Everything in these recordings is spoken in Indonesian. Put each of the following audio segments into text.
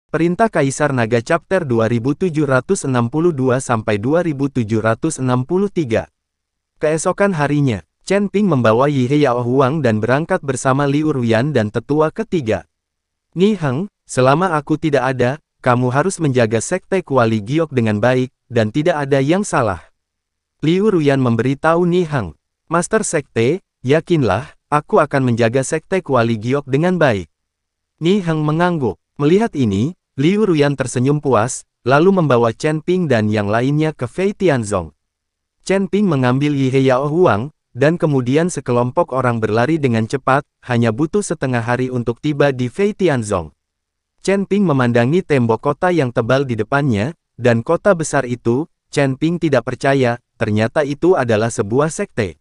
Perintah Kaisar Naga Chapter 2762-2763. Keesokan harinya, Chen Ping membawa Yi He Yao Huang dan berangkat bersama Liu Ruyan dan tetua ketiga. Ni Heng, selama aku tidak ada, kamu harus menjaga sekte Kuali Giok dengan baik, dan tidak ada yang salah. Liu Ruyan memberitahu Ni Heng, Master Sekte, yakinlah, aku akan menjaga sekte Kuali Giok dengan baik. Ni Heng mengangguk. Melihat ini, Liu Ruyan tersenyum puas, lalu membawa Chen Ping dan yang lainnya ke Fei Tianzong. Chen Ping mengambil Yi He Yao Huang, dan kemudian sekelompok orang berlari dengan cepat, hanya butuh setengah hari untuk tiba di Fei Tianzong. Chen Ping memandangi tembok kota yang tebal di depannya, dan kota besar itu, Chen Ping tidak percaya, ternyata itu adalah sebuah sekte.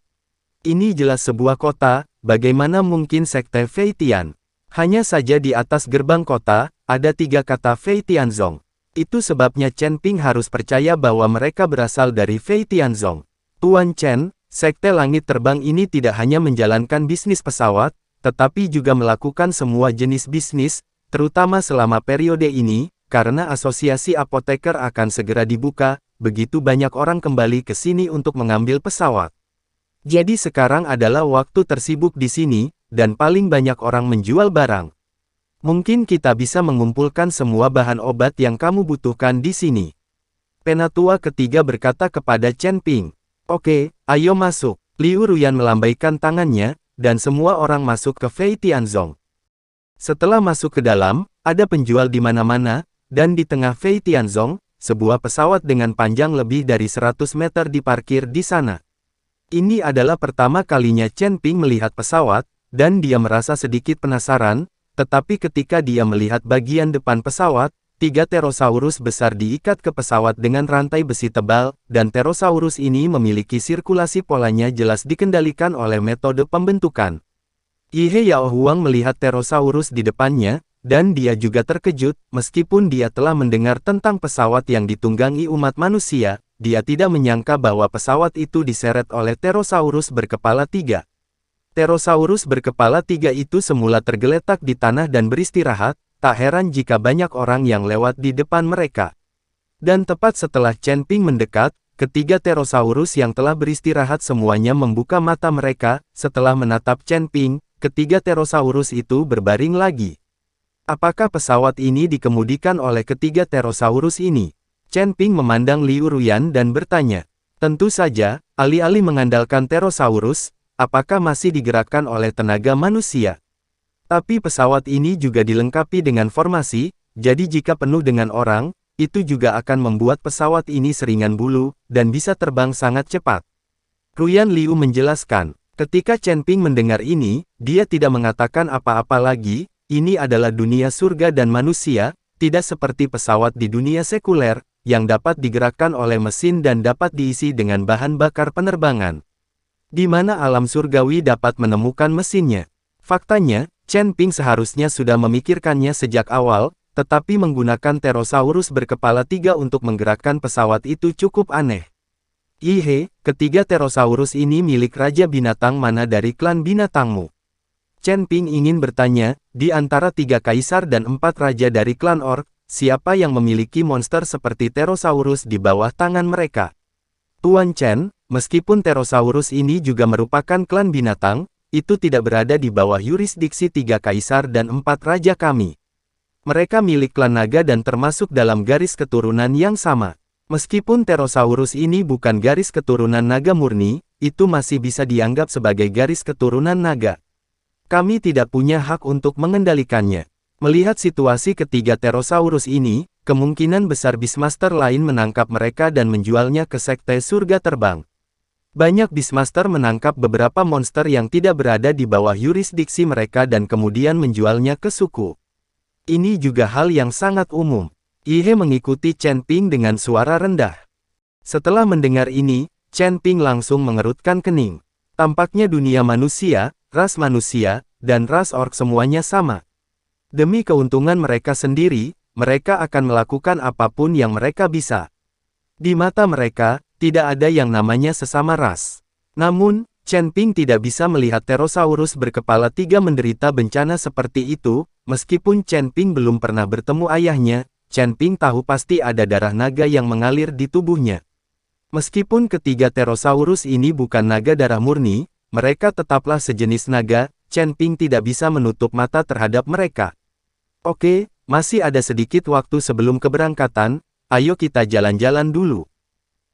Ini jelas sebuah kota, bagaimana mungkin sekte Fei Tian? Hanya saja di atas gerbang kota, ada 3 kata Fei Tianzong. Itu sebabnya Chen Ping harus percaya bahwa mereka berasal dari Fei Tianzong. Tuan Chen, sekte langit terbang ini tidak hanya menjalankan bisnis pesawat, tetapi juga melakukan semua jenis bisnis, terutama selama periode ini, karena asosiasi apoteker akan segera dibuka, begitu banyak orang kembali ke sini untuk mengambil pesawat. Jadi sekarang adalah waktu tersibuk di sini, dan paling banyak orang menjual barang. Mungkin kita bisa mengumpulkan semua bahan obat yang kamu butuhkan di sini. Penatua ketiga berkata kepada Chen Ping. Oke, ayo masuk. Liu Ruyan melambaikan tangannya, dan semua orang masuk ke Fei Tianzong. Setelah masuk ke dalam, ada penjual di mana-mana, dan di tengah Fei Tianzong, sebuah pesawat dengan panjang lebih dari 100 meter diparkir di sana. Ini adalah pertama kalinya Chen Ping melihat pesawat, dan dia merasa sedikit penasaran, tetapi ketika dia melihat bagian depan pesawat, 3 pterosaurus besar diikat ke pesawat dengan rantai besi tebal, dan pterosaurus ini memiliki sirkulasi polanya jelas dikendalikan oleh metode pembentukan. Yi He Yao Huang melihat pterosaurus di depannya, dan dia juga terkejut, meskipun dia telah mendengar tentang pesawat yang ditunggangi umat manusia, dia tidak menyangka bahwa pesawat itu diseret oleh pterosaurus berkepala 3. Pterosaurus berkepala 3 itu semula tergeletak di tanah dan beristirahat, tak heran jika banyak orang yang lewat di depan mereka. Dan tepat setelah Chen Ping mendekat, ketiga pterosaurus yang telah beristirahat semuanya membuka mata mereka, setelah menatap Chen Ping, ketiga pterosaurus itu berbaring lagi. Apakah pesawat ini dikemudikan oleh ketiga pterosaurus ini? Chen Ping memandang Liu Ruyan dan bertanya. Tentu saja, alih-alih mengandalkan pterosaurus, apakah masih digerakkan oleh tenaga manusia? Tapi pesawat ini juga dilengkapi dengan formasi, jadi jika penuh dengan orang, itu juga akan membuat pesawat ini seringan bulu, dan bisa terbang sangat cepat. Ruyan Liu menjelaskan. Ketika Chen Ping mendengar ini, dia tidak mengatakan apa-apa lagi, ini adalah dunia surga dan manusia, tidak seperti pesawat di dunia sekuler, yang dapat digerakkan oleh mesin dan dapat diisi dengan bahan bakar penerbangan. Di mana alam surgawi dapat menemukan mesinnya. Faktanya, Chen Ping seharusnya sudah memikirkannya sejak awal, tetapi menggunakan pterosaurus berkepala 3 untuk menggerakkan pesawat itu cukup aneh. Yi He, ketiga pterosaurus ini milik Raja Binatang mana dari klan binatangmu? Chen Ping ingin bertanya, di antara 3 kaisar dan 4 raja dari klan orc, siapa yang memiliki monster seperti pterosaurus di bawah tangan mereka? Tuan Chen, meskipun pterosaurus ini juga merupakan klan binatang, itu tidak berada di bawah yurisdiksi 3 kaisar dan 4 raja kami. Mereka milik klan naga dan termasuk dalam garis keturunan yang sama. Meskipun pterosaurus ini bukan garis keturunan naga murni, itu masih bisa dianggap sebagai garis keturunan naga. Kami tidak punya hak untuk mengendalikannya. Melihat situasi ketiga pterosaurus ini, kemungkinan besar Beastmaster lain menangkap mereka dan menjualnya ke sekte surga terbang. Banyak Beastmaster menangkap beberapa monster yang tidak berada di bawah yurisdiksi mereka dan kemudian menjualnya ke suku. Ini juga hal yang sangat umum. Yi He mengikuti Chen Ping dengan suara rendah. Setelah mendengar ini, Chen Ping langsung mengerutkan kening. Tampaknya dunia manusia, ras manusia, dan ras orc semuanya sama. Demi keuntungan mereka sendiri, mereka akan melakukan apapun yang mereka bisa. Di mata mereka, tidak ada yang namanya sesama ras. Namun, Chen Ping tidak bisa melihat pterosaurus berkepala 3 menderita bencana seperti itu, Meskipun Chen Ping belum pernah bertemu ayahnya, Chen Ping tahu pasti ada darah naga yang mengalir di tubuhnya. Meskipun ketiga Pterosaurus ini bukan naga darah murni, mereka tetaplah sejenis naga. Chen Ping tidak bisa menutup mata terhadap mereka. Oke, masih ada sedikit waktu sebelum keberangkatan, ayo kita jalan-jalan dulu,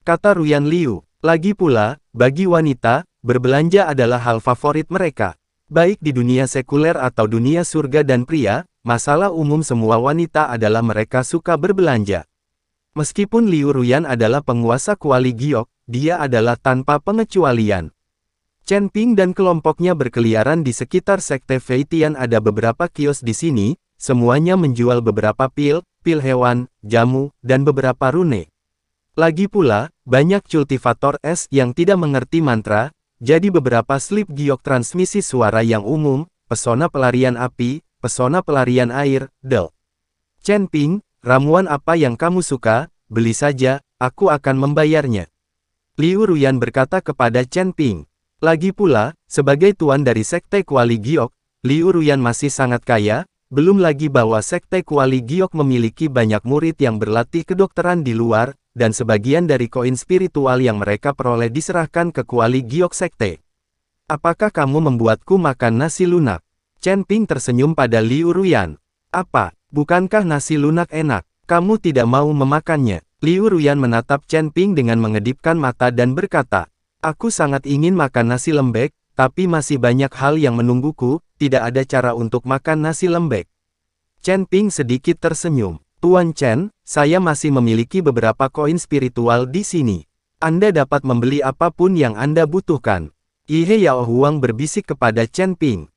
kata Ruyan Liu. Lagi pula, bagi wanita, berbelanja adalah hal favorit mereka. Baik di dunia sekuler atau dunia surga dan pria, masalah umum semua wanita adalah mereka suka berbelanja. Meskipun Liu Ruyan adalah penguasa Kuali Giok, dia adalah tanpa pengecualian. Chen Ping dan kelompoknya berkeliaran di sekitar Sekte Feitian. Ada beberapa kios di sini, semuanya menjual beberapa pil hewan, jamu, dan beberapa rune. Lagi pula, banyak cultivator es yang tidak mengerti mantra, jadi beberapa slip giok transmisi suara yang umum, pesona pelarian api, pesona pelarian air, del. Chen Ping, ramuan apa yang kamu suka, beli saja, aku akan membayarnya. Liu Ruyan berkata kepada Chen Ping. Lagi pula, sebagai tuan dari Sekte Kuali Giok, Liu Ruyan masih sangat kaya, belum lagi bahwa Sekte Kuali Giok memiliki banyak murid yang berlatih kedokteran di luar, dan sebagian dari koin spiritual yang mereka peroleh diserahkan ke Kuali Giok Sekte. Apakah kamu membuatku makan nasi lunak? Chen Ping tersenyum pada Liu Ruyan. Apa, bukankah nasi lunak enak? Kamu tidak mau memakannya? Liu Ruyan menatap Chen Ping dengan mengedipkan mata dan berkata, aku sangat ingin makan nasi lembek, tapi masih banyak hal yang menungguku, tidak ada cara untuk makan nasi lembek. Chen Ping sedikit tersenyum. Tuan Chen, saya masih memiliki beberapa koin spiritual di sini. Anda dapat membeli apapun yang Anda butuhkan. Ye Yao Huang berbisik kepada Chen Ping.